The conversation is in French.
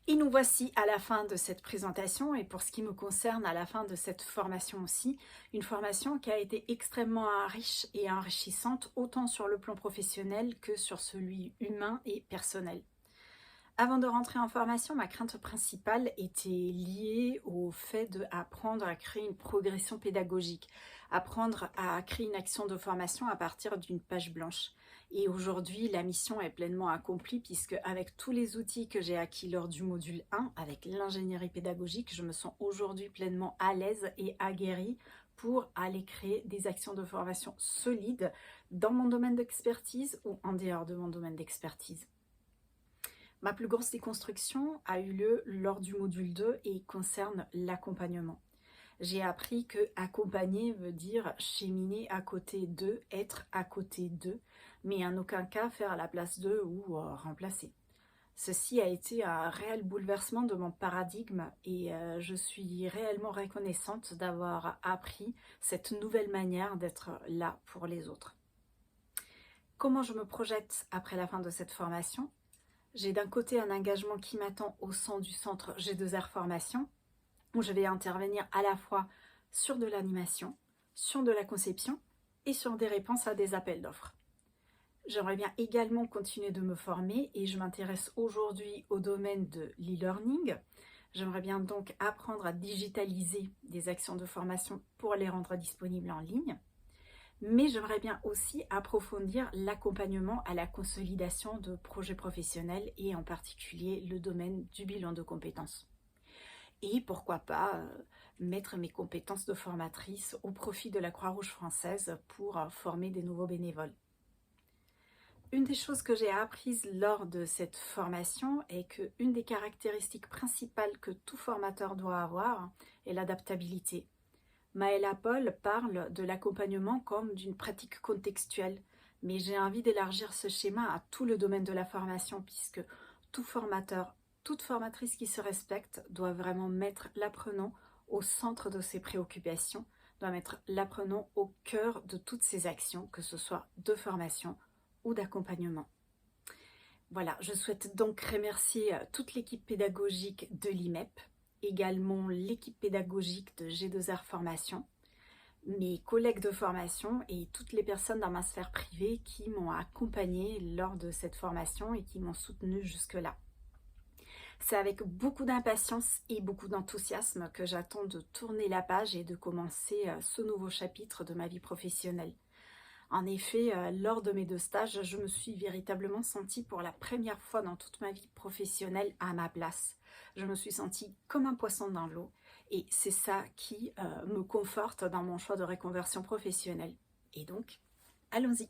Et nous voici à la fin de cette présentation et pour ce qui me concerne à la fin de cette formation aussi, une formation qui a été extrêmement riche et enrichissante autant sur le plan professionnel que sur celui humain et personnel. Avant de rentrer en formation, ma crainte principale était liée au fait d'apprendre à créer une progression pédagogique, apprendre à créer une action de formation à partir d'une page blanche. Et aujourd'hui, la mission est pleinement accomplie puisque avec tous les outils que j'ai acquis lors du module 1, avec l'ingénierie pédagogique, je me sens aujourd'hui pleinement à l'aise et aguerrie pour aller créer des actions de formation solides dans mon domaine d'expertise ou en dehors de mon domaine d'expertise. Ma plus grosse déconstruction a eu lieu lors du module 2 et concerne l'accompagnement. J'ai appris que accompagner veut dire cheminer à côté d'eux, être à côté d'eux, mais en aucun cas faire à la place d'eux ou remplacer. Ceci a été un réel bouleversement de mon paradigme et je suis réellement reconnaissante d'avoir appris cette nouvelle manière d'être là pour les autres. Comment je me projette après la fin de cette formation ? J'ai d'un côté un engagement qui m'attend au sein du centre G2R Formation, où je vais intervenir à la fois sur de l'animation, sur de la conception et sur des réponses à des appels d'offres. J'aimerais bien également continuer de me former et je m'intéresse aujourd'hui au domaine de l'e-learning. J'aimerais bien donc apprendre à digitaliser des actions de formation pour les rendre disponibles en ligne. Mais j'aimerais bien aussi approfondir l'accompagnement à la consolidation de projets professionnels et en particulier le domaine du bilan de compétences. Et pourquoi pas mettre mes compétences de formatrice au profit de la Croix-Rouge française pour former des nouveaux bénévoles. Une des choses que j'ai apprises lors de cette formation est qu'une des caractéristiques principales que tout formateur doit avoir est l'adaptabilité. Maëla Paul parle de l'accompagnement comme d'une pratique contextuelle, mais j'ai envie d'élargir ce schéma à tout le domaine de la formation puisque tout formateur, toute formatrice qui se respecte doit vraiment mettre l'apprenant au centre de ses préoccupations, doit mettre l'apprenant au cœur de toutes ses actions, que ce soit de formation ou d'accompagnement. Voilà, je souhaite donc remercier toute l'équipe pédagogique de l'IMEP, également l'équipe pédagogique de G2R Formation, mes collègues de formation et toutes les personnes dans ma sphère privée qui m'ont accompagnée lors de cette formation et qui m'ont soutenue jusque-là. C'est avec beaucoup d'impatience et beaucoup d'enthousiasme que j'attends de tourner la page et de commencer ce nouveau chapitre de ma vie professionnelle. En effet, lors de mes 2 stages, je me suis véritablement sentie pour la première fois dans toute ma vie professionnelle à ma place. Je me suis sentie comme un poisson dans l'eau et c'est ça qui me conforte dans mon choix de reconversion professionnelle. Et donc, allons-y!